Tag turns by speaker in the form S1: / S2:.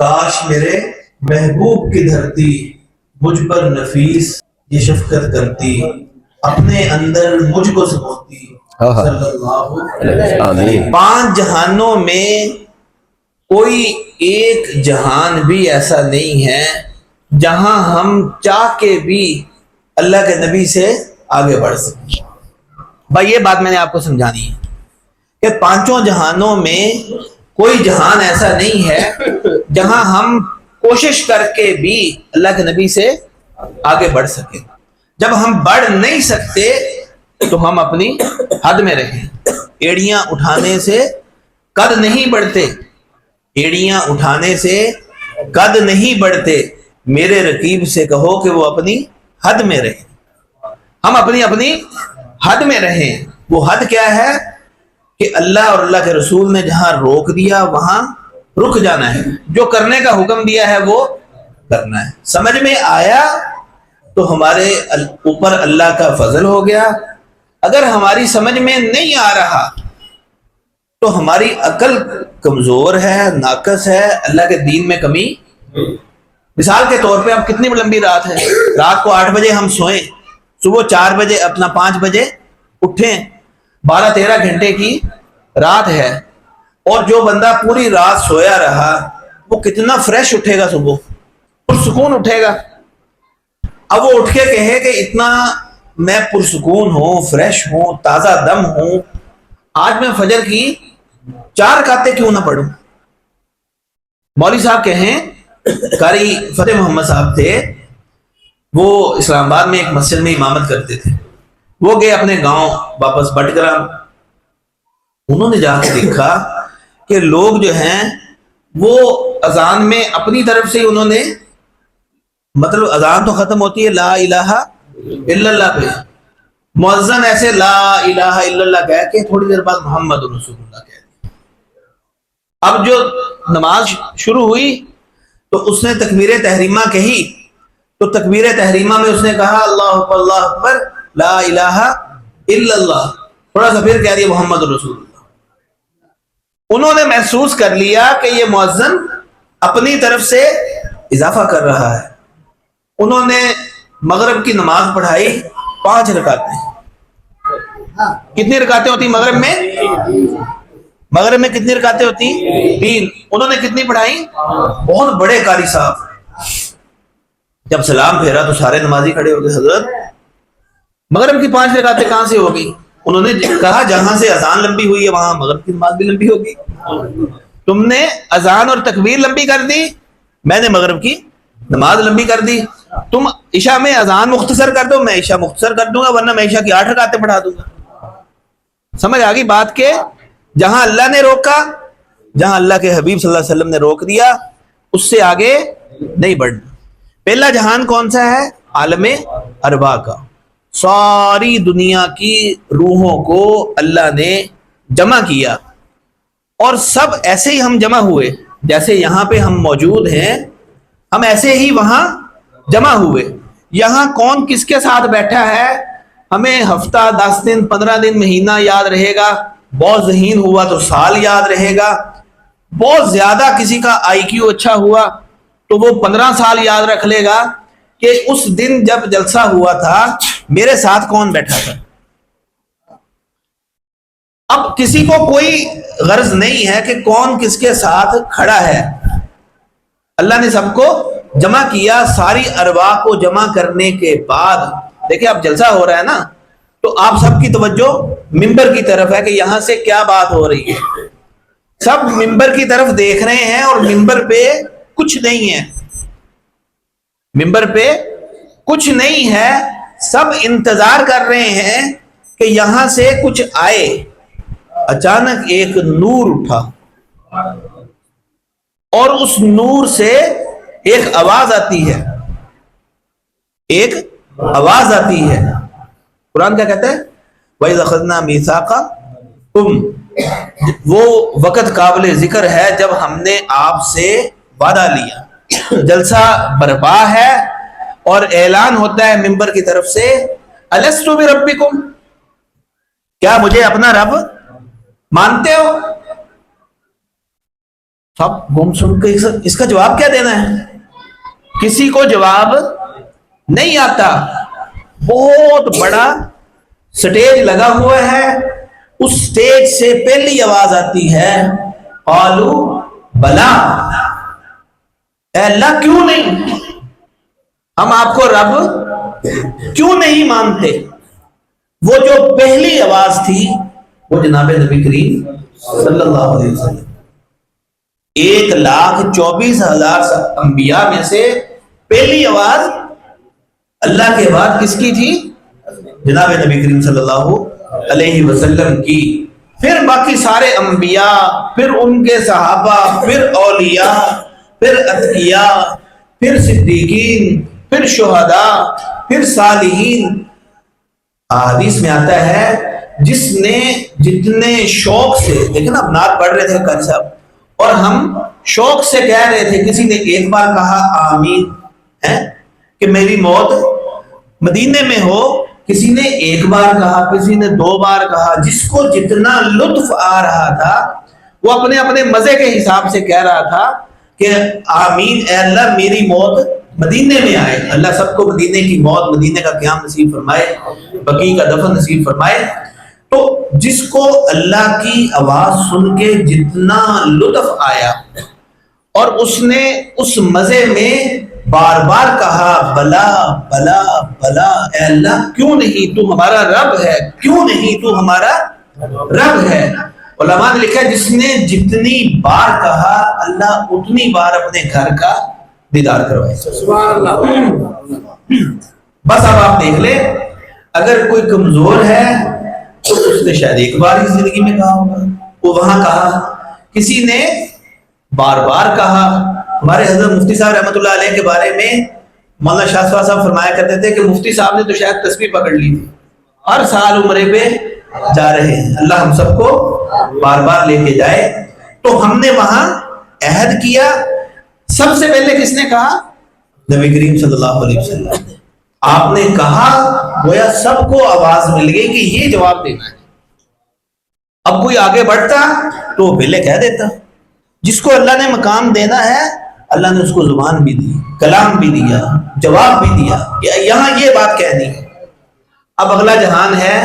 S1: کاش میرے محبوب کی دھرتی مجھ پر نفیس یہ شفقت کرتی، اپنے اندر مجھ کو سموتی صلی اللہ علیہ وسلم۔ پانچ جہانوں میں کوئی ایک جہان بھی ایسا نہیں ہے جہاں ہم چاہ کے بھی اللہ کے نبی سے آگے بڑھ سکیں۔ بھائی یہ بات میں نے آپ کو سمجھانی ہے کہ پانچوں جہانوں میں کوئی جہان ایسا نہیں ہے جہاں ہم کوشش کر کے بھی اللہ کے نبی سے آگے بڑھ سکیں۔ جب ہم بڑھ نہیں سکتے تو ہم اپنی حد میں رہیں۔ ایڑیاں اٹھانے سے قد نہیں بڑھتے، ایڑیاں اٹھانے سے قد نہیں بڑھتے، میرے رقیب سے کہو کہ وہ اپنی حد میں رہیں۔ ہم اپنی حد میں رہیں۔ وہ حد کیا ہے کہ اللہ اور اللہ کے رسول نے جہاں روک دیا وہاں رک جانا ہے، جو کرنے کا حکم دیا ہے وہ کرنا ہے۔ سمجھ میں آیا تو ہمارے اوپر اللہ کا فضل ہو گیا۔ اگر ہماری سمجھ میں نہیں آ رہا تو ہماری عقل کمزور ہے، ناقص ہے، اللہ کے دین میں کمی۔ مثال کے طور پہ اب کتنی لمبی رات ہے، رات کو 8 بجے ہم سوئیں، صبح 4 بجے 5 بجے اٹھیں، 12-13 گھنٹے کی رات ہے، اور جو بندہ پوری رات سویا رہا وہ کتنا فریش اٹھے گا، صبح پرسکون اٹھے گا۔ اب وہ اٹھ کے کہے کہ اتنا میں پرسکون ہوں، فریش ہوں، تازہ دم ہوں، آج میں فجر کی 4 رکعتیں کیوں نہ پڑھوں۔ مولوی صاحب کہیں، قاری فتح محمد صاحب تھے، وہ اسلام آباد میں ایک مسجد میں امامت کرتے تھے۔ وہ گئے اپنے گاؤں واپس بٹگرام، انہوں نے جا کے دیکھا کہ لوگ جو ہیں وہ اذان میں اپنی طرف سے انہوں نے، مطلب اذان تو ختم ہوتی ہے لا الہ الا اللہ پہ، مؤذن ایسے لا الہ الا اللہ کہہ کے تھوڑی دیر بعد محمد رسول اللہ کہہ دیا۔ اب جو نماز شروع ہوئی تو اس نے تکبیر تحریمہ کہی، تو تکبیر تحریمہ میں اس نے کہا اللہ اکبر لا الہ الا اللہ، تھوڑا سا پھر کہہ دیا محمد رسول اللہ۔ انہوں نے محسوس کر لیا کہ یہ مؤذن اپنی طرف سے اضافہ کر رہا ہے۔ انہوں نے مغرب کی نماز پڑھائی 5 رکعتیں۔ کتنی رکعتیں ہوتی مغرب میں؟ مغرب میں کتنی رکعتیں ہوتی؟ 3۔ انہوں نے کتنی پڑھائی؟ بہت بڑے قاری صاحب۔ جب سلام پھیرا تو سارے نمازی کھڑے ہو گئے، حضرت مغرب کی 5 رکعتیں کہاں سے ہو گئی؟ انہوں نے کہا جہاں سے اذان لمبی ہوئی ہے وہاں مغرب کی نماز بھی لمبی ہوگی۔ تم نے اذان اور تکبیر لمبی کر دی، میں نے مغرب کی نماز لمبی کر دی۔ تم عشاء میں اذان مختصر کر دو، میں عشاء مختصر کر دوں گا، ورنہ میں عشاء کی 8 رکعتیں پڑھا دوں گا۔ سمجھ آ گئی بات کے جہاں اللہ نے روکا، جہاں اللہ کے حبیب صلی اللہ علیہ وسلم نے روک دیا، اس سے آگے نہیں بڑھنا۔ پہلا جہان کون سا ہے؟ عالم ارواح کا۔ ساری دنیا کی روحوں کو اللہ نے جمع کیا، اور سب ایسے ہی ہم جمع ہوئے، جیسے یہاں پہ ہم موجود ہیں ہم ایسے ہی وہاں جمع ہوئے۔ یہاں کون کس کے ساتھ بیٹھا ہے ہمیں ہفتہ، 10 دن، 15 دن، مہینہ یاد رہے گا، بہت ذہین ہوا تو سال یاد رہے گا، بہت زیادہ کسی کا آئی کیو اچھا ہوا تو وہ 15 سال یاد رکھ لے گا کہ اس دن جب جلسہ ہوا تھا میرے ساتھ کون بیٹھا تھا۔ اب کسی کو کوئی غرض نہیں ہے کہ کون کس کے ساتھ کھڑا ہے، اللہ نے سب کو جمع کیا۔ ساری ارواح کو جمع کرنے کے بعد دیکھیں اب جلسہ ہو رہا ہے نا، تو آپ سب کی توجہ منبر کی طرف ہے کہ یہاں سے کیا بات ہو رہی ہے۔ سب منبر کی طرف دیکھ رہے ہیں اور منبر پہ کچھ نہیں ہے، منبر پہ کچھ نہیں ہے، سب انتظار کر رہے ہیں کہ یہاں سے کچھ آئے۔ اچانک ایک نور اٹھا اور اس نور سے ایک آواز آتی ہے، ایک آواز آتی ہے۔ قرآن کیا کہتا ہے؟ وَإِذْ أَخَذْنَا مِيثَاقَكُمْ، وہ وقت قابل ذکر ہے جب ہم نے آپ سے وعدہ لیا۔ جلسہ برپا ہے اور اعلان ہوتا ہے منبر کی طرف سے أَلَسْتُ بِرَبِّكُمْ، کیا مجھے اپنا رب مانتے ہو؟ سب گم سن کے اس کا جواب کیا دینا ہے؟ کسی کو جواب نہیں آتا. بہت بڑا سٹیج لگا ہوا ہے, اس سٹیج سے پہلی آواز آتی ہے قالو بلا, اے اللہ کیوں نہیں, ہم آپ کو رب کیوں نہیں مانتے. وہ جو پہلی آواز تھی وہ جناب نبی کریم صلی اللہ علیہ وسلم. 1,24,000 انبیاء میں سے پہلی آواز اللہ کے بعد کس کی تھی؟ جناب نبی کریم صلی اللہ علیہ وسلم کی. پھر باقی سارے انبیاء, پھر ان کے صحابہ, پھر اولیاء, پھر اتقیاء, پھر صدیقین, پھر شہداء, پھر صالحین. حدیث میں آتا ہے جس نے جتنے شوق سے, دیکھیں نا نعت پڑھ رہے تھے قاری صاحب, اور ہم شوق سے کہہ رہے تھے, کسی نے ایک بار کہا آمین ہے کہ میری موت مدینے میں ہو, کسی نے ایک بار کہا, کسی نے 2 بار کہا. جس کو جتنا لطف آ رہا تھا وہ اپنے اپنے مزے کے حساب سے کہہ رہا تھا کہ آمین, اے اللہ میری موت مدینے میں آئے. اللہ سب کو مدینے کی موت, مدینے کا قیام نصیب فرمائے, بقیع کا دفن نصیب فرمائے. تو جس کو اللہ کی آواز سن کے جتنا لطف آیا اور اس نے اس مزے میں بار بار کہا بلا بلا بلا, اے اللہ کیوں نہیں, تو ہمارا رب ہے, کیوں نہیں تو ہمارا رب ہے. علماء نے لکھا ہے جس نے جتنی بار کہا اللہ اتنی بار اپنے گھر کا دیدار کروائے. بس اب آپ دیکھ لیں, اگر کوئی کمزور ہے تو اس نے شاید ایک بار ہی زندگی میں کہا ہوگا, وہ وہاں کہا. کسی نے بار بار کہا. ہمارے حضرت مفتی صاحب رحمۃ اللہ علیہ کے بارے میں مولانا شاہ سواد صاحب فرمایا کرتے تھے کہ مفتی صاحب نے تو شاید تسبیح پکڑ لی تھی, ہر سال عمرے پہ جا رہے ہیں, اللہ ہم سب کو بار بار لے کے جائے. تو ہم نے وہاں عہد کیا. سب سے پہلے کس نے کہا؟ نبی کریم صلی اللہ علیہ وسلم نے. آپ نے کہا, گویا سب کو آواز مل گئی کہ یہ جواب دینا ہے. اب کوئی آگے بڑھتا تو وہ پہلے کہہ دیتا. جس کو اللہ نے مقام دینا ہے اللہ نے اس کو زبان بھی دی, کلام بھی دیا, جواب بھی دیا, یہاں یہ بات کہنی ہے. اب اگلا جہان ہے